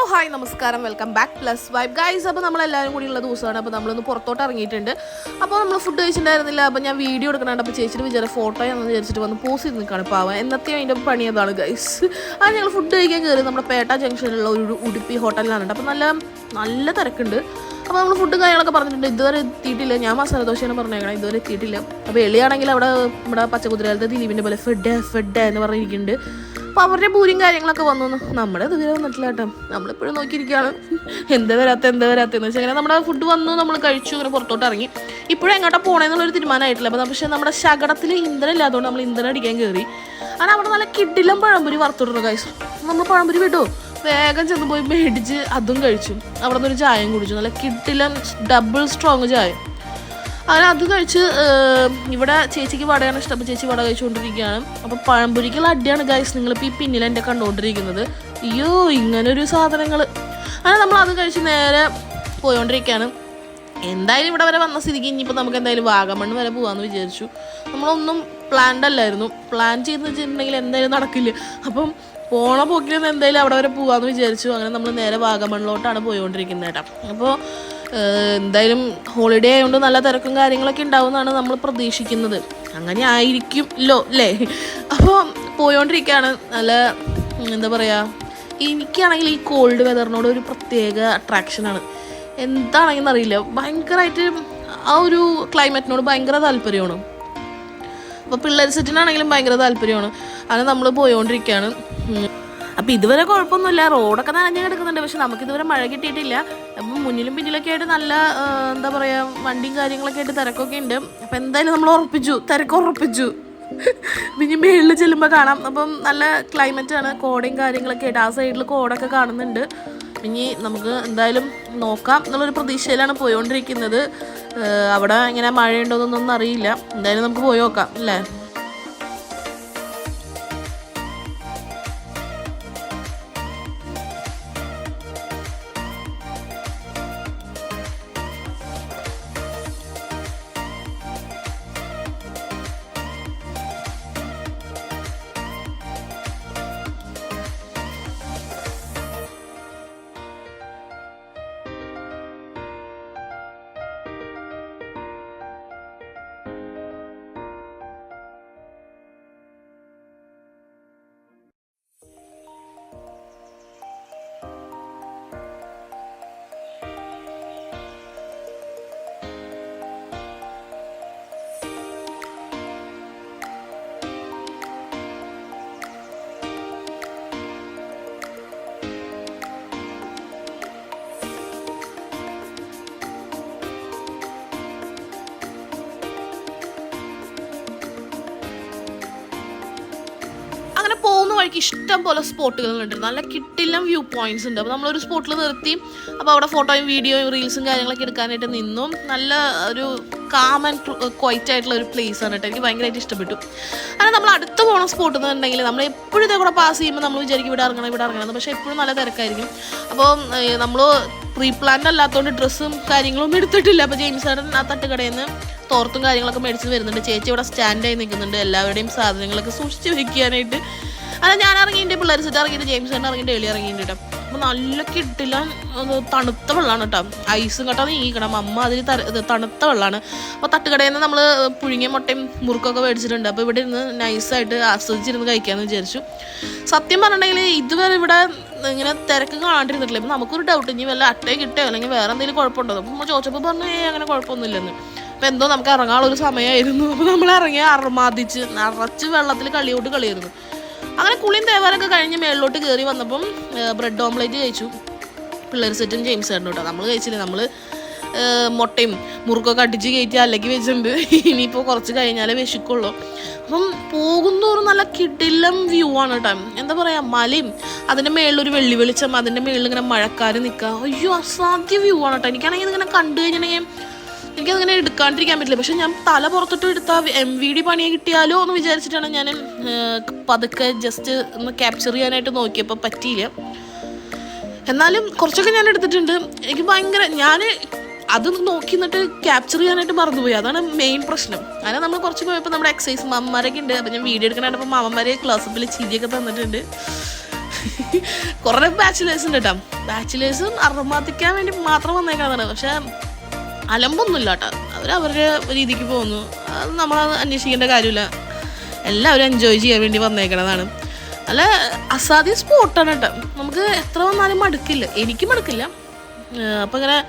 Hi നമസ്കാരം, welcome back plus vibe guys. അപ്പോൾ നമ്മളെല്ലാവരും കൂടി ഉള്ള ദിവസമാണ്. അപ്പോൾ നമ്മളൊന്ന് പുറത്തോട്ട് ഇറങ്ങിയിട്ടുണ്ട്. അപ്പോൾ നമ്മൾ ഫുഡ് കഴിച്ചിട്ടുണ്ടായിരുന്നില്ല. അപ്പോൾ ഞാൻ വീഡിയോ എടുക്കണുണ്ട്. അപ്പോൾ ചേച്ചിയുടെ വിചാരം ഫോട്ടോ എന്ന് വിചാരിച്ചിട്ട് വന്ന് പോസ്റ്റ് ചെയ്ത് നിൽക്കുകയാണ്. പാവം എന്നത്തെയും അതിൻ്റെ പണി അതാണ് ഗൈസ്. അത് ഞങ്ങൾ ഫുഡ് കഴിക്കാൻ കയറി നമ്മുടെ പേട്ട ജംഗ്ഷനിലുള്ള ഒരു ഉടുപ്പി ഹോട്ടലിലാണ്. അപ്പോൾ നല്ല തിരക്കുണ്ട്. അപ്പോൾ നമ്മൾ ഫുഡ് കാര്യങ്ങളൊക്കെ പറഞ്ഞിട്ടുണ്ട്. ഇതുവരെ എത്തിയിട്ടില്ല. ഞാൻ മസാല ദോശയാണ് പറഞ്ഞേക്കണം, ഇതുവരെ എത്തിയിട്ടില്ല. അപ്പോൾ എളിയാണെങ്കിൽ അവിടെ നമ്മുടെ പച്ചക്കുതിരയിലത്തെ ദിലീപിൻ്റെ പോലെ ഫെഡ് എന്ന് പറഞ്ഞിരിക്കുന്നുണ്ട്. അപ്പോൾ അവരുടെ പൂരിയും കാര്യങ്ങളൊക്കെ വന്നു. നമ്മുടെ ഇതുവരെ വന്നിട്ടില്ല കേട്ടോ. നമ്മളിപ്പോഴും നോക്കിയിരിക്കുകയാണ് എന്താ വരാത്തെന്ന് വെച്ചാൽ അങ്ങനെ നമ്മുടെ ഫുഡ് വന്നു, നമ്മൾ കഴിച്ചു, അങ്ങനെ പുറത്തോട്ട് ഇറങ്ങി. ഇപ്പോഴും എങ്ങോട്ടാ പോകണമെന്നുള്ളൊരു തീരുമാനമായിട്ടില്ല. അപ്പോൾ പക്ഷേ നമ്മുടെ ശകടത്തിൽ ഇന്ധനം ഇല്ലാത്തതുകൊണ്ട് നമ്മൾ ഇന്ധനം അടിക്കാൻ കയറി. അങ്ങനെ അവിടെ നല്ല കിടിലം പഴംപൊരി വറുത്തിടുന്നു കഴിച്ചു. നമ്മൾ പഴംപൊരി വിട്ടു വേഗം ചെന്ന് പോയി മേടിച്ച് അതും കഴിച്ചു. അവിടെ നിന്നൊരു ചായയും കുടിച്ചു, നല്ല കിടിലം ഡബിൾ സ്ട്രോങ് ചായ. അങ്ങനെ അത് കഴിച്ച് ഇവിടെ ചേച്ചിക്ക് വടയാണ് ഇഷ്ടം. അപ്പോൾ ചേച്ചി വട കഴിച്ചുകൊണ്ടിരിക്കുകയാണ്. അപ്പോൾ പഴംപൊരിക്കുള്ള അടിയാണ് ഗൈസ് നിങ്ങളിപ്പോൾ ഈ പിന്നിൽ എൻ്റെ കണ്ടുകൊണ്ടിരിക്കുന്നത്. അയ്യോ ഇങ്ങനൊരു സാധനങ്ങൾ. അങ്ങനെ നമ്മൾ അത് കഴിച്ച് നേരെ പോയോണ്ടിരിക്കുകയാണ്. എന്തായാലും ഇവിടെ വരെ വന്ന സ്ഥിതിക്ക് ഇനിയിപ്പോൾ നമുക്ക് എന്തായാലും വാഗമൺ വരെ പോകാമെന്ന് വിചാരിച്ചു. നമ്മളൊന്നും പ്ലാൻഡ് അല്ലായിരുന്നു. പ്ലാൻ ചെയ്തെന്ന് വെച്ചിട്ടുണ്ടെങ്കിൽ എന്തായാലും നടക്കില്ല. അപ്പം പോണ പോക്കിലൊന്നും എന്തായാലും അവിടെ വരെ പോകാമെന്ന് വിചാരിച്ചു. അങ്ങനെ നമ്മൾ നേരെ വാഗമണിലോട്ടാണ് പോയിക്കൊണ്ടിരിക്കുന്നത് കേട്ടോ. അപ്പോൾ എന്തായാലും ഹോളിഡേ ആയതുകൊണ്ട് നല്ല തിരക്കും കാര്യങ്ങളൊക്കെ ഉണ്ടാവുമെന്നാണ് നമ്മൾ പ്രതീക്ഷിക്കുന്നത്. അങ്ങനെ ആയിരിക്കുമല്ലോ അല്ലേ. അപ്പോൾ പോയോണ്ടിരിക്കുകയാണ്. നല്ല എന്താ പറയുക, എനിക്കാണെങ്കിൽ ഈ കോൾഡ് വെതറിനോട് ഒരു പ്രത്യേക അട്രാക്ഷനാണ്. എന്താണെങ്കിലും അറിയില്ല, ഭയങ്കരമായിട്ട് ആ ഒരു ക്ലൈമറ്റിനോട് ഭയങ്കര താല്പര്യമാണ്. അപ്പോൾ പിള്ളേർ സെറ്റിനാണെങ്കിലും ഭയങ്കര താല്പര്യമാണ്. അങ്ങനെ നമ്മൾ പോയോണ്ടിരിക്കുകയാണ്. അപ്പോൾ ഇതുവരെ കുഴപ്പമൊന്നുമില്ല, റോഡൊക്കെ നനഞ്ഞ് കിടക്കുന്നുണ്ട്. പക്ഷെ നമുക്കിതുവരെ മഴ കിട്ടിയിട്ടില്ല. അപ്പം മുന്നിലും പിന്നിലൊക്കെ ആയിട്ട് നല്ല എന്താ പറയുക വണ്ടിയും കാര്യങ്ങളൊക്കെ ആയിട്ട് തിരക്കൊക്കെ ഉണ്ട്. അപ്പം എന്തായാലും നമ്മൾ തിരക്ക് ഉറപ്പിച്ചു. പിന്നെ മേളിൽ ചെല്ലുമ്പോൾ കാണാം. അപ്പം നല്ല ക്ലൈമറ്റാണ്, കോടയും കാര്യങ്ങളൊക്കെ ആയിട്ട് ആ സൈഡിൽ കോടൊക്കെ കാണുന്നുണ്ട്. ഇനി നമുക്ക് എന്തായാലും നോക്കാം എന്നുള്ളൊരു പ്രതീക്ഷയിലാണ് പോയോണ്ടിരിക്കുന്നത്. അവിടെ ഇങ്ങനെ മഴയുണ്ടോയെന്നൊന്നും അറിയില്ല. എന്തായാലും നമുക്ക് പോയി നോക്കാം അല്ലേ. പോകുന്ന വഴിക്ക് ഇഷ്ടം പോലെ സ്പോട്ടുകളുണ്ട്, നല്ല കിട്ടില്ല വ്യൂ പോയിന്റ്സ് ഉണ്ട്. അപ്പോൾ നമ്മളൊരു സ്പോട്ടിൽ നിർത്തി. അപ്പോൾ അവിടെ ഫോട്ടോയും വീഡിയോയും റീൽസും കാര്യങ്ങളൊക്കെ എടുക്കാനായിട്ട് നിന്നും. നല്ല ഒരു കാം ആൻഡ് ക്വൈറ്റ് ആയിട്ടുള്ള ഒരു പ്ലേസ് ആണ് കേട്ടോ. എനിക്ക് ഭയങ്കരമായിട്ട് ഇഷ്ടപ്പെട്ടു. അങ്ങനെ നമ്മൾ അടുത്ത് പോകുന്ന സ്പോട്ട് എന്നുണ്ടെങ്കിൽ നമ്മൾ എപ്പോഴും ഇതേ കൂടെ പാസ് ചെയ്യുമ്പോൾ നമ്മൾ വിചാരിക്കും ഇവിടെ ഇറങ്ങണം. പക്ഷേ എപ്പോഴും നല്ല തിരക്കായിരിക്കും. അപ്പോൾ നമ്മൾ പ്രീ പ്ലാൻഡ് അല്ലാത്തതുകൊണ്ട് ഡ്രസ്സും കാര്യങ്ങളൊന്നും എടുത്തിട്ടില്ല. അപ്പോൾ ജെയിംസ് ചേട്ടൻ ആ തട്ടുകടയിൽ നിന്ന് തോർത്തും കാര്യങ്ങളൊക്കെ മേടിച്ച് വരുന്നുണ്ട്. ചേച്ചി ഇവിടെ സ്റ്റാൻഡായി നിൽക്കുന്നുണ്ട് എല്ലാവരുടെയും സാധനങ്ങളൊക്കെ സൂക്ഷിച്ച് വെക്കാനായിട്ട്. അല്ല ഞാൻ ഇറങ്ങിയിട്ട് പിള്ളേർ സെറ്റ് ഇറങ്ങിയിട്ട് ജെയിംസ് ചേട്ടൻ ഇറങ്ങിയിട്ട് എളി ഇറങ്ങിയിട്ട് കേട്ടോ. അപ്പോൾ നല്ല കിട്ടില്ല തണുത്ത വെള്ളമാണ് കേട്ടോ. ഐസും കേട്ടോ നീക്കണം അമ്മ അതിൽ തണുത്ത വെള്ളമാണ്. അപ്പോൾ തട്ടുകടയിൽ നിന്ന് നമ്മൾ പുഴുങ്ങിയ മുട്ടയും മുറുക്കൊക്കെ മേടിച്ചിട്ടുണ്ട്. അപ്പോൾ ഇവിടെ ഇരുന്ന് നൈസായിട്ട് ആസ്വദിച്ചിരുന്ന് കഴിക്കാമെന്ന് വിചാരിച്ചു. സത്യം പറഞ്ഞിട്ടുണ്ടെങ്കിൽ ഇതുവരെ ഇവിടെ ഇങ്ങനെ തിരക്ക് കാണാണ്ടിരുന്നിട്ടില്ല. അപ്പോൾ നമുക്കൊരു ഡൗട്ട്, ഇനി വല്ല അട്ടയോ കിട്ടയോ അല്ലെങ്കിൽ വേറെ എന്തെങ്കിലും കുഴപ്പമുണ്ടോ. അപ്പോൾ നമ്മൾ ചോദിച്ചപ്പോൾ പറഞ്ഞു അങ്ങനെ കുഴപ്പമൊന്നുമില്ലെന്ന്. അപ്പോൾ എന്തോ നമുക്ക് ഇറങ്ങാനുള്ളൊരു സമയമായിരുന്നു. അപ്പോൾ നമ്മൾ ഇറങ്ങി അർമാദിച്ച് നിറച്ച് വെള്ളത്തിൽ കളിയായിരുന്നു. അങ്ങനെ കുളിയും തേവാരൊക്കെ കഴിഞ്ഞ് മേളിലോട്ട് കയറി വന്നപ്പം ബ്രെഡ് ഓംലേറ്റ് കഴിച്ചു. പിള്ളേർ സെറ്റും ജെയിംസ് ചേട്ടനും കേട്ടോ. നമ്മൾ കഴിച്ചില്ല, നമ്മൾ മുട്ടയും മുറുക്കൊക്കെ അടിച്ച് കയറ്റി അലക്കി വെച്ചിട്ടുണ്ട്. ഇനിയിപ്പോൾ കുറച്ച് കഴിഞ്ഞാലേ വിശക്കുള്ളൂ. അപ്പം പോകുന്നോറും നല്ല കിടിലം വ്യൂ ആണ് കേട്ടോ. എന്താ പറയുക, മലയും അതിൻ്റെ മേളിലൊരു വെള്ളി വെളിച്ചം, അതിൻ്റെ മേളിൽ ഇങ്ങനെ മഴക്കാർ നിൽക്കുക. അയ്യോ അസാധ്യ വ്യൂ ആണ് കേട്ടോ. എനിക്കാണെങ്കിൽ ഇതിങ്ങനെ കണ്ടു കഴിഞ്ഞിട്ടുണ്ടെങ്കിൽ എനിക്കതങ്ങനെ എടുക്കാണ്ടിരിക്കാൻ പറ്റില്ല. പക്ഷെ ഞാൻ തല പുറത്തിട്ട് എടുത്ത MVD പണിയെ കിട്ടിയാലോ എന്ന് വിചാരിച്ചിട്ടാണ് ഞാൻ പതുക്കെ ജസ്റ്റ് ഒന്ന് ക്യാപ്ചർ ചെയ്യാനായിട്ട് നോക്കിയപ്പോൾ പറ്റിയില്ല. എന്നാലും കുറച്ചൊക്കെ ഞാൻ എടുത്തിട്ടുണ്ട്. എനിക്ക് ഭയങ്കര ഞാൻ അത് നോക്കി നിന്നിട്ട് ക്യാപ്ചർ ചെയ്യാനായിട്ട് മറന്നുപോയി. അതാണ് മെയിൻ പ്രശ്നം. അങ്ങനെ നമ്മൾ കുറച്ച് പോയപ്പോൾ നമ്മുടെ എക്സസൈസ് മാമന്മാരൊക്കെ ഉണ്ട്. അപ്പോൾ ഞാൻ വീഡിയോ എടുക്കണായിട്ടപ്പോൾ മാമന്മാരെ ക്ലാസ്സിൽ ചിരിയൊക്കെ തന്നിട്ടുണ്ട്. കുറേ ബാച്ചിലേഴ്സ് ഉണ്ട് കേട്ടോ. ബാച്ചിലേഴ്സും അർമാദിക്കാൻ വേണ്ടി മാത്രം വന്നേക്കുന്നതാണ്. പക്ഷെ അലമ്പൊന്നുമില്ല കേട്ടോ. അവരവരുടെ രീതിക്ക് പോകുന്നു. അത് നമ്മളത് അന്വേഷിക്കേണ്ട കാര്യമില്ല. എല്ലാവരും എൻജോയ് ചെയ്യാൻ വേണ്ടി വന്നേക്കണതാണ്. നല്ല അസാധ്യ സ്പോട്ടാണ് കേട്ടോ. നമുക്ക് എത്ര വന്നാലും മടുക്കില്ല. എനിക്ക് മടുക്കില്ല. അപ്പം ഇങ്ങനെ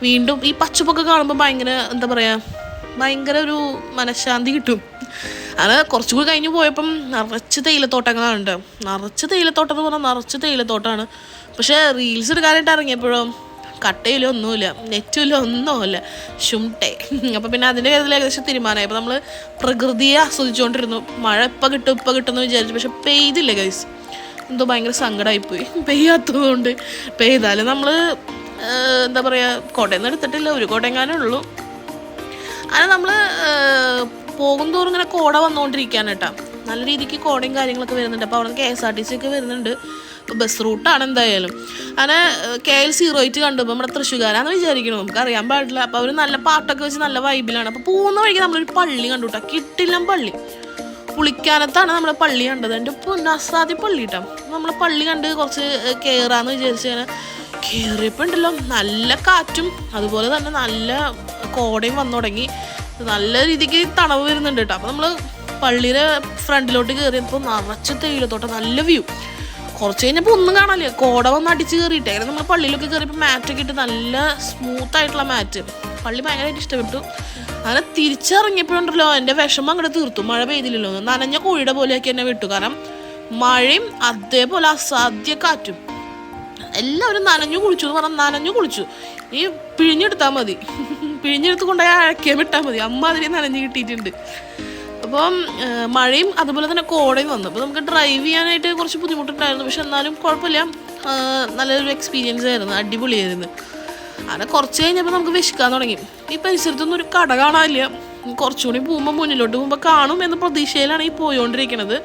വീണ്ടും ഈ പച്ചപ്പൊക്കെ കാണുമ്പോൾ ഭയങ്കര എന്താ പറയുക, ഭയങ്കര ഒരു മനഃശാന്തി കിട്ടും. അത് കുറച്ചുകൂടി കഴിഞ്ഞ് പോയപ്പം നിറച്ച് തേയിലത്തോട്ടങ്ങളാണ് കേട്ടോ. നിറച്ച് തേയിലത്തോട്ടം എന്ന് പറഞ്ഞാൽ നിറച്ച് തേയിലത്തോട്ടമാണ്. പക്ഷേ റീൽസ് എടുക്കാനായിട്ട് ഇറങ്ങിയപ്പോഴോ കട്ടയില്ല, ഒന്നുമില്ല, നെറ്റുമില്ല, ഒന്നുമില്ല, ഷുംട്ടെ. അപ്പം പിന്നെ അതിൻ്റെ കാര്യത്തിൽ ഏകദേശം തീരുമാനമായി. അപ്പോൾ നമ്മൾ പ്രകൃതിയെ ആസ്വദിച്ചുകൊണ്ടിരുന്നു. മഴ ഇപ്പം കിട്ടും എന്ന് വിചാരിച്ചു. പക്ഷെ പെയ്തില്ല ഗൈസ്. എന്തോ ഭയങ്കര സങ്കടമായിപ്പോയി പെയ്യാത്തതുകൊണ്ട്. പെയ്താലും നമ്മൾ എന്താ പറയുക, കോട്ടയൊന്നും എടുത്തിട്ടില്ല, ഒരു കോട്ടയെങ്ങാനേ ഉള്ളൂ. അങ്ങനെ നമ്മൾ പോകും തോറും ഇങ്ങനെ കോട വന്നുകൊണ്ടിരിക്കുകയാണ് കേട്ടോ. നല്ല രീതിക്ക് കോടയും കാര്യങ്ങളൊക്കെ വരുന്നുണ്ട്. അപ്പോൾ അവിടെ KSRTC ഒക്കെ വരുന്നുണ്ട്. ബസ് റൂട്ടാണ് എന്തായാലും. അങ്ങനെ KL08 കണ്ടപ്പോൾ നമ്മുടെ തൃശ്ശൂർകാരാന്ന് വിചാരിക്കണം, നമുക്ക് അറിയാൻ പാടില്ല. അപ്പോൾ അവർ നല്ല പാട്ടൊക്കെ വെച്ച് നല്ല വൈബിലാണ്. അപ്പോൾ പോകുന്ന വഴിക്ക് നമ്മളൊരു പള്ളി കണ്ടു കേട്ടോ. കിട്ടില്ല പള്ളി. പുളിക്കാനത്താണ് നമ്മൾ പള്ളി കണ്ടത്. എൻ്റെ പൊന്നസാദ്യ പള്ളി കേട്ടോ. നമ്മൾ പള്ളി കണ്ട് കുറച്ച് കയറാന്ന് വിചാരിച്ച് അങ്ങനെ കയറിയപ്പോൾ ഉണ്ടല്ലോ നല്ല കാറ്റും അതുപോലെ തന്നെ നല്ല കോടയും വന്നു തുടങ്ങി. നല്ല രീതിക്ക് തണവ് വരുന്നുണ്ട് കേട്ടോ. അപ്പോൾ നമ്മൾ പള്ളിയുടെ ഫ്രണ്ടിലോട്ട് കയറിയപ്പോൾ നിറച്ച് തേയിലത്തോട്ടം, നല്ല വ്യൂ. കുറച്ച് കഴിഞ്ഞപ്പോൾ ഒന്നും കാണാനില്ല, കോട വന്ന് അടിച്ച് കയറിയിട്ടേ. അങ്ങനെ നമ്മൾ പള്ളിയിലൊക്കെ കയറിയപ്പോൾ മാറ്റൊക്കെ ഇട്ട് നല്ല സ്മൂത്തായിട്ടുള്ള മാറ്റ്. പള്ളി ഭയങ്കരമായിട്ട് ഇഷ്ടപ്പെട്ടു. അങ്ങനെ തിരിച്ചിറങ്ങിയപ്പോഴുണ്ടല്ലോ എൻ്റെ വിഷമം അങ്ങോട്ട് തീർത്തു. മഴ പെയ്തില്ലല്ലോ, നനഞ്ഞ കോഴിയുടെ പോലെയൊക്കെ എന്നെ വിട്ടു. കാരണം മഴയും അതേപോലെ അസാധ്യ കാറ്റും. എല്ലാവരും നനഞ്ഞു കുളിച്ചു എന്ന് പറഞ്ഞാൽ നനഞ്ഞു കുളിച്ചു. ഈ പിഴിഞ്ഞെടുത്താൽ മതി, പിഴിഞ്ഞെടുത്ത് കൊണ്ടുപോയി അഴക്കാൻ വിട്ടാൽ മതി. അമ്മ അതിന് നനഞ്ഞ് കിട്ടിയിട്ടുണ്ട്. അപ്പം മഴയും അതുപോലെ തന്നെ കോടയും വന്നു. അപ്പോൾ നമുക്ക് ഡ്രൈവ് ചെയ്യാനായിട്ട് കുറച്ച് ബുദ്ധിമുട്ടുണ്ടായിരുന്നു. പക്ഷെ എന്നാലും കുഴപ്പമില്ല, നല്ലൊരു എക്സ്പീരിയൻസ് ആയിരുന്നു, അടിപൊളിയായിരുന്നു. അങ്ങനെ കുറച്ച് കഴിഞ്ഞപ്പോൾ നമുക്ക് വിശക്കാൻ തുടങ്ങി. ഈ പരിസരത്തൊന്നും ഒരു കട കാണാനില്ല. കുറച്ചുകൂടി പോകുമ്പോൾ മുന്നിലോട്ട് പോകുമ്പോൾ കാണും എന്ന പ്രതീക്ഷയിലാണ് ഈ പോയിക്കൊണ്ടിരിക്കുന്നത്.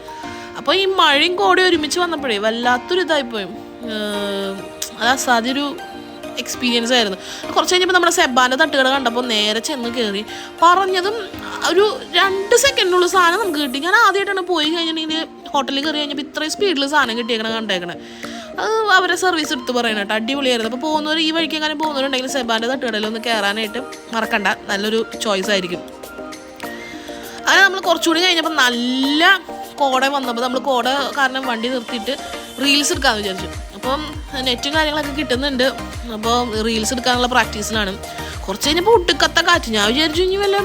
അപ്പോൾ ഈ മഴയും കോടയും ഒരുമിച്ച് വന്നപ്പോഴേ വല്ലാത്തൊരു ഇതായിപ്പോയി. അത് അസാധ്യൊരു എക്സ്പീരിയൻസ് ആയിരുന്നു. കുറച്ച് കഴിഞ്ഞപ്പോൾ നമ്മുടെ സെബാൻ്റെ തട്ടുകട കണ്ടപ്പോൾ നേരെ ചെന്ന് കയറി. പറഞ്ഞതും ഒരു 2 സെക്കൻഡിനുള്ള സാധനം നമുക്ക് കിട്ടി. ഞാൻ ആദ്യമായിട്ടാണ് പോയി കഴിഞ്ഞിട്ടുണ്ടെങ്കിൽ ഹോട്ടലിൽ കയറി കഴിഞ്ഞപ്പോൾ ഇത്രയും സ്പീഡിൽ സാധനം കണ്ടേക്കണേ. അത് അവരെ സർവീസ് എടുത്ത് പറയണം കേട്ടോ. അടിപൊളിയായിരുന്നു. അപ്പോൾ പോകുന്നവർ ഈ വഴിക്ക് എങ്ങനെ പോകുന്നവരുണ്ടെങ്കിൽ സെബാൻ്റെ തട്ടുകടയിൽ ഒന്ന് കയറാനായിട്ട് മറക്കണ്ട, നല്ലൊരു ചോയ്സ് ആയിരിക്കും. അങ്ങനെ നമ്മൾ കുറച്ചുകൂടി കഴിഞ്ഞപ്പോൾ നല്ല കോട വന്നപ്പോൾ നമ്മൾ കോട കാരണം വണ്ടി നിർത്തിയിട്ട് റീൽസ് എടുക്കാമെന്ന് വിചാരിച്ചു. അപ്പം നെറ്റും കാര്യങ്ങളൊക്കെ കിട്ടുന്നുണ്ട്. അപ്പോൾ റീൽസ് എടുക്കാനുള്ള പ്രാക്ടീസിലാണ്. കുറച്ച് കഴിഞ്ഞപ്പോൾ ഒട്ടുക്കത്ത കാറ്റ്. ഞാൻ വിചാരിച്ചു ഇനി വല്ല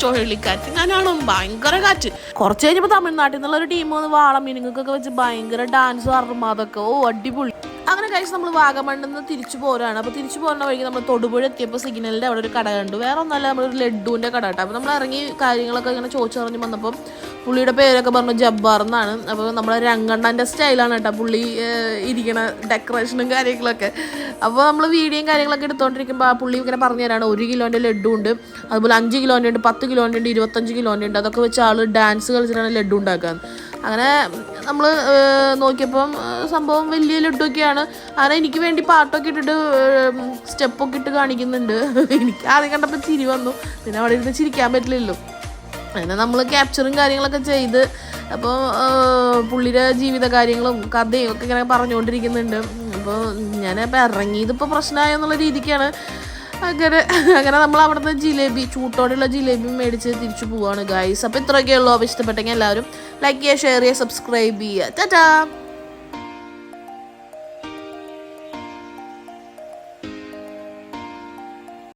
ചുഴലിക്കാറ്റ് ഞാനാണോ, ഭയങ്കര കാറ്റ്. കുറച്ച് കഴിഞ്ഞപ്പോൾ തമിഴ്നാട്ടിൽ നിന്നുള്ള ഒരു ടീം വന്ന് വാളമീനുങ്ങൾക്കൊക്കെ വെച്ച് ഭയങ്കര ഡാൻസും അറുമാതൊക്കെ. അടിപൊളി. അങ്ങനെ കഴിച്ച് നമ്മൾ വാഗമണ്ണിൽ നിന്ന് തിരിച്ചു പോരാണ്. അപ്പോൾ തിരിച്ചു പോകുന്ന വഴിക്ക് നമ്മൾ തൊടുപുഴ എത്തിയപ്പോൾ സിഗ്നലിൻ്റെ അവിടെ ഒരു കട കണ്ടു. വേറെ ഒന്നല്ല, നമ്മളൊരു ലഡുവിൻ്റെ കട കേട്ടോ. അപ്പോൾ നമ്മൾ ഇറങ്ങി കാര്യങ്ങളൊക്കെ ഇങ്ങനെ ചോദിച്ചറിഞ്ഞ് വന്നപ്പോൾ പുള്ളിയുടെ പേരൊക്കെ പറഞ്ഞു ജബ്ബാർ എന്നാണ്. അപ്പോൾ നമ്മുടെ രംഗണ്ണൻ്റെ സ്റ്റൈലാണ് കേട്ടോ പുള്ളി ഇരിക്കണ ഡെക്കറേഷനും കാര്യങ്ങളൊക്കെ. അപ്പോൾ നമ്മൾ വീഡിയോയും കാര്യങ്ങളൊക്കെ എടുത്തുകൊണ്ടിരിക്കുമ്പോൾ ആ പുള്ളി ഇങ്ങനെ പറഞ്ഞു തരാണ് 1 കിലോൻ്റെ ലഡു ഉണ്ട്, അതുപോലെ 5 കിലോൻ്റെ ഉണ്ട്, 10 കിലോൻ്റെ ഉണ്ട്, 25 കിലോൻ്റെ ഉണ്ട്. അതൊക്കെ വെച്ച് ആൾ ഡാൻസ് കളിച്ചിട്ടാണ് ലഡു ഉണ്ടാക്കാൻ. അങ്ങനെ നമ്മൾ നോക്കിയപ്പം സംഭവം വലിയ ലഡുവൊക്കെയാണ്. അങ്ങനെ എനിക്ക് വേണ്ടി പാട്ടൊക്കെ ഇട്ടിട്ട് സ്റ്റെപ്പൊക്കെ ഇട്ട് കാണിക്കുന്നുണ്ട്. എനിക്ക് ആദ്യം കണ്ടപ്പോൾ ചിരി വന്നു, പിന്നെ അവിടെ ഇരുന്ന് ചിരിക്കാൻ പറ്റില്ലല്ലോ. അങ്ങനെ നമ്മൾ ക്യാപ്ചറും കാര്യങ്ങളൊക്കെ ചെയ്ത് അപ്പോൾ പുള്ളിയുടെ ജീവിത കാര്യങ്ങളും കഥയും ഒക്കെ ഇങ്ങനെ പറഞ്ഞുകൊണ്ടിരിക്കുന്നുണ്ട്. അപ്പോൾ ഞാനിപ്പോൾ ഇറങ്ങിയതിപ്പോൾ പ്രശ്നമായോ എന്നുള്ള രീതിക്കാണ്. അങ്ങനെ നമ്മൾ അവിടുത്തെ ജിലേബി, ചൂട്ടോടെയുള്ള ജിലേബി മേടിച്ച് തിരിച്ചു പോവാണ് ഗൈസ്. അപ്പോൾ ഇത്രയൊക്കെ ഉള്ളൂ. അപ്പോൾ ഇഷ്ടപ്പെട്ടെങ്കിൽ എല്ലാവരും ലൈക്ക് ചെയ്യുക, ഷെയർ ചെയ്യുക, സബ്സ്ക്രൈബ് ചെയ്യുക. ടാറ്റാ.